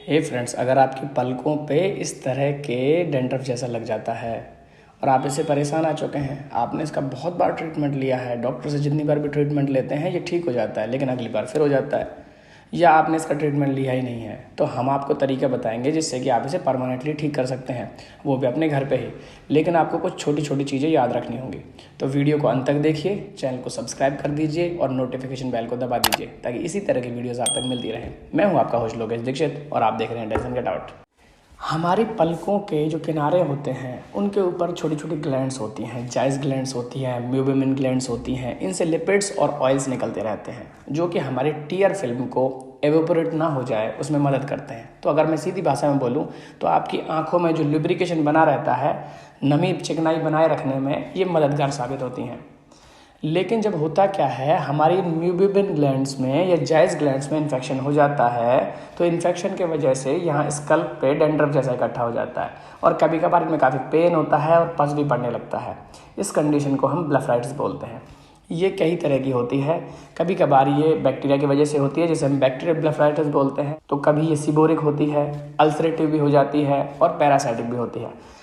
हे friends, अगर आपकी पलकों पे इस तरह के डेंड्रफ जैसा लग जाता है और आप इससे परेशान आ चुके हैं, आपने इसका बहुत बार ट्रीटमेंट लिया है, डॉक्टर से जितनी बार भी ट्रीटमेंट लेते हैं ये ठीक हो जाता है, लेकिन अगली बार फिर हो जाता है, या आपने इसका ट्रीटमेंट लिया ही नहीं है, तो हम आपको तरीका बताएंगे जिससे कि आप इसे परमानेंटली ठीक कर सकते हैं, वो भी अपने घर पे ही। लेकिन आपको कुछ छोटी छोटी चीज़ें याद रखनी होंगी। तो वीडियो को अंत तक देखिए, चैनल को सब्सक्राइब कर दीजिए और नोटिफिकेशन बेल को दबा दीजिए ताकि इसी तरह की वीडियोज़ आप तक मिलती रहें। मैं हूँ आपका होस्ट लोकेश दीक्षित और आप देख रहे हैं डजंट गेट आउट। हमारी पलकों के जो किनारे होते हैं उनके ऊपर छोटी छोटी ग्लैंड्स होती हैं, जाइस ग्लैंड्स होती हैं, म्यूबिन ग्लैंड्स होती हैं। इनसे लिपिड्स और ऑयल्स निकलते रहते हैं जो कि हमारी टीयर फिल्म को एवेपोरेट ना हो जाए उसमें मदद करते हैं। तो अगर मैं सीधी भाषा में बोलूँ तो आपकी आंखों में जो लुब्रिकेशन बना रहता है, नमी चिकनाई बनाए रखने में ये मददगार साबित होती हैं। लेकिन जब होता क्या है, हमारी म्यूबिन ग्लैंड्स में या जाइस ग्लैंड्स में इन्फेक्शन हो जाता है, तो इन्फेक्शन की वजह से यहाँ स्कल्प पे डेंड्रफ जैसा इकट्ठा हो जाता है और कभी कभार इनमें काफ़ी पेन होता है और पस भी पड़ने लगता है। इस कंडीशन को हम ब्लेफराइटिस बोलते हैं। ये कई तरह की होती है। कभी कभार ये बैक्टीरिया की वजह से होती है जिसे हम बैक्टीरियल ब्लेफराइटिस बोलते हैं, तो कभी ये सीबोरिक होती है, अल्सरेटिव भी हो जाती है और पैरासाइटिक भी होती है।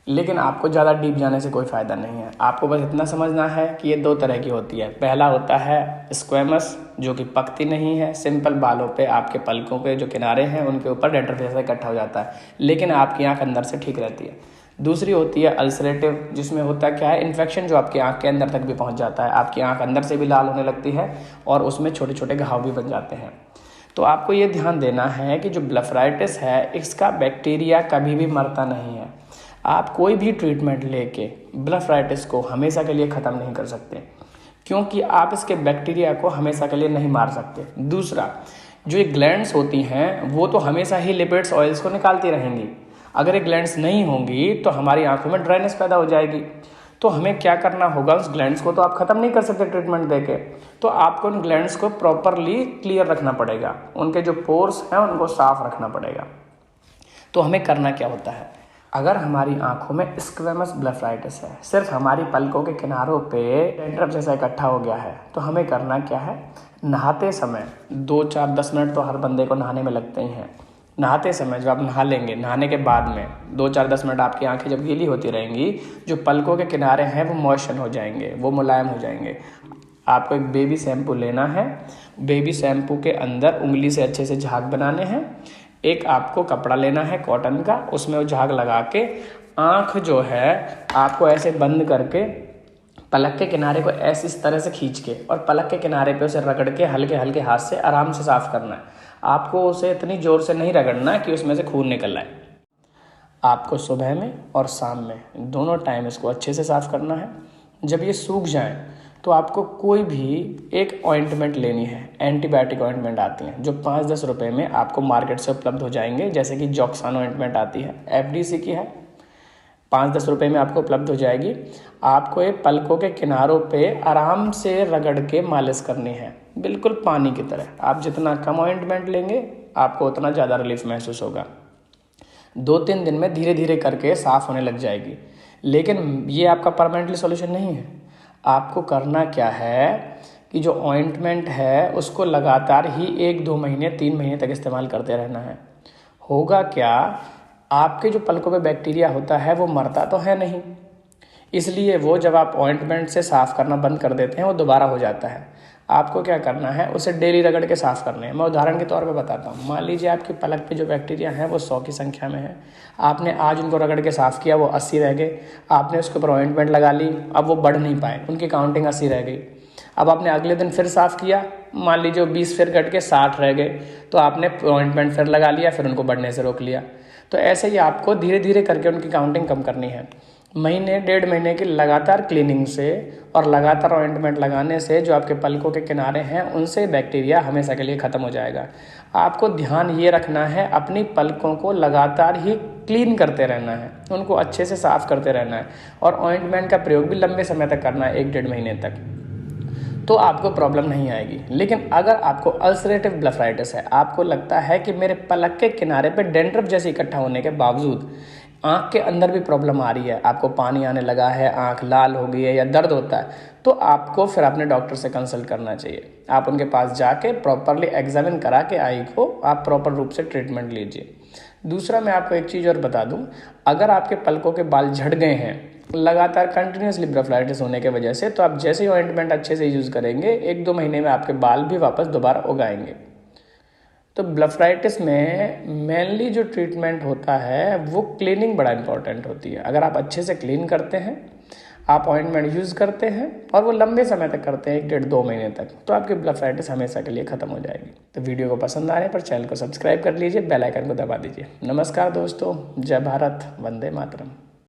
लेकिन आपको ज़्यादा डीप जाने से कोई फ़ायदा नहीं है। आपको बस इतना समझना है कि ये दो तरह की होती है। पहला होता है स्क्वेमस, जो कि पकती नहीं है, सिंपल बालों पे, आपके पलकों पे जो किनारे हैं उनके ऊपर डेंड्रफ जैसा इकट्ठा हो जाता है, लेकिन आपकी आंख अंदर से ठीक रहती है। दूसरी होती है अल्सरेटिव, जिसमें होता क्या है, इन्फेक्शन जो आपकी आंख के अंदर तक भी पहुंच जाता है, आपकी आंख अंदर से भी लाल होने लगती है और उसमें छोटे छोटे घाव भी बन जाते हैं। तो आपको ये ध्यान देना है कि जो ब्लेफराइटिस है इसका बैक्टीरिया कभी भी मरता नहीं है। आप कोई भी ट्रीटमेंट लेके ब्लेफराइटिस को हमेशा के लिए ख़त्म नहीं कर सकते, क्योंकि आप इसके बैक्टीरिया को हमेशा के लिए नहीं मार सकते। दूसरा, जो ये ग्लैंड्स होती हैं वो तो हमेशा ही लिपिड्स ऑयल्स को निकालती रहेंगी। अगर ये ग्लैंड्स नहीं होंगी तो हमारी आंखों में ड्राइनेस पैदा हो जाएगी। तो हमें क्या करना होगा, उस ग्लैंड्स को तो आप ख़त्म नहीं कर सकते ट्रीटमेंट देके, तो आपको उन ग्लैंड्स को प्रॉपरली क्लियर रखना पड़ेगा, उनके जो पोर्स हैं उनको साफ रखना पड़ेगा। तो हमें करना क्या होता है, अगर हमारी आंखों में स्क्वेमस ब्लेफराइटिस है, सिर्फ हमारी पलकों के किनारों पे डेंड्रफ जैसा इकट्ठा हो गया है, तो हमें करना क्या है, नहाते समय 2-4-10 मिनट तो हर बंदे को नहाने में लगते ही हैं। नहाते समय जब आप नहा लेंगे, नहाने के बाद में 2-4-10 मिनट आपकी आंखें जब गीली होती रहेंगी, जो पलकों के किनारे हैं वो मॉइस्चर हो जाएंगे, वो मुलायम हो जाएंगे। आपको एक बेबी शैम्पू लेना है। बेबी शैम्पू के अंदर उंगली से अच्छे से झाग बनाने हैं। एक आपको कपड़ा लेना है कॉटन का, उसमें वो झाग लगा के आँख जो है आपको ऐसे बंद करके पलक के किनारे को ऐसे इस तरह से खींच के और पलक के किनारे पे उसे रगड़ के हल्के हल्के हाथ से आराम से साफ़ करना है। आपको उसे इतनी ज़ोर से नहीं रगड़ना कि उसमें से खून निकल आए। आपको सुबह में और शाम में दोनों टाइम इसको अच्छे से साफ़ करना है। जब ये सूख जाए तो आपको कोई भी एक ऑइंटमेंट लेनी है। एंटीबायोटिक ऑइंटमेंट आती हैं जो 5-10 रुपये में आपको मार्केट से उपलब्ध हो जाएंगे, जैसे कि जॉक्सान ऑइंटमेंट आती है, एफडीसी की है, 5-10 रुपये में आपको उपलब्ध हो जाएगी। आपको ये पलकों के किनारों पे आराम से रगड़ के मालिश करनी है, बिल्कुल पानी की तरह। आप जितना कम ऑइंटमेंट लेंगे आपको उतना ज़्यादा रिलीफ महसूस होगा। 2-3 दिन में धीरे धीरे करके साफ़ होने लग जाएगी। लेकिन ये आपका परमानेंटली सॉल्यूशन नहीं है। आपको करना क्या है कि जो ऑइंटमेंट है उसको लगातार ही 1-2 महीने 3 महीने तक इस्तेमाल करते रहना है। होगा क्या, आपके जो पलकों पे बैक्टीरिया होता है वो मरता तो है नहीं, इसलिए वो जब आप ऑइंटमेंट से साफ़ करना बंद कर देते हैं वो दोबारा हो जाता है। आपको क्या करना है, उसे डेली रगड़ के साफ़ करने हैं। मैं उदाहरण के तौर पे बताता हूँ। मान लीजिए आपके पलक पे जो बैक्टीरिया हैं वो 100 की संख्या में है। आपने आज उनको रगड़ के साफ़ किया, वो 80 रह गए। आपने उसके ऊपर ऑइंटमेंट लगा ली, अब वो बढ़ नहीं पाए, उनकी काउंटिंग 80 रह गई। अब आपने अगले दिन फिर साफ़ किया, मान लीजिए 20 फिर घट के 60 रह गए, तो आपने ऑइंटमेंट फिर लगा लिया, फिर उनको बढ़ने से रोक लिया। तो ऐसे ही आपको धीरे धीरे करके उनकी काउंटिंग कम करनी है। महीने 1.5 महीने की लगातार क्लीनिंग से और लगातार ऑइंटमेंट लगाने से जो आपके पलकों के किनारे हैं उनसे बैक्टीरिया हमेशा के लिए ख़त्म हो जाएगा। आपको ध्यान ये रखना है, अपनी पलकों को लगातार ही क्लीन करते रहना है, उनको अच्छे से साफ़ करते रहना है और ऑइंटमेंट का प्रयोग भी लंबे समय तक करना है, 1-1.5 महीने तक, तो आपको प्रॉब्लम नहीं आएगी। लेकिन अगर आपको अल्सरेटिव ब्लेफराइटिस है, आपको लगता है कि मेरे पलक के किनारे पे डेंड्रफ जैसे इकट्ठा होने के बावजूद आँख के अंदर भी प्रॉब्लम आ रही है, आपको पानी आने लगा है, आँख लाल हो गई है या दर्द होता है, तो आपको फिर अपने डॉक्टर से कंसल्ट करना चाहिए। आप उनके पास जाके प्रॉपरली एग्जामिन करा के आई को आप प्रॉपर रूप से ट्रीटमेंट लीजिए। दूसरा मैं आपको एक चीज़ और बता दूं, अगर आपके पलकों के बाल झड़ गए हैं लगातार कंटिन्यूसली ब्लेफाराइटिस होने के वजह से, तो आप जैसे ही ऑइंटमेंट अच्छे से यूज़ करेंगे 1-2 महीने में आपके बाल भी वापस दोबारा उगाएंगे। तो ब्लेफाराइटिस में मेनली जो ट्रीटमेंट होता है वो क्लीनिंग बड़ा इंपॉर्टेंट होती है। अगर आप अच्छे से क्लीन करते हैं, आप ऑइंटमेंट यूज़ करते हैं और वो लंबे समय तक करते हैं 1-1.5-2 महीने तक, तो आपकी ब्लेफाराइटिस हमेशा के लिए ख़त्म हो जाएगी। तो वीडियो को पसंद आने पर चैनल को सब्सक्राइब कर लीजिए, बेल आइकन को दबा दीजिए। नमस्कार दोस्तों, जय भारत, वंदे मातरम।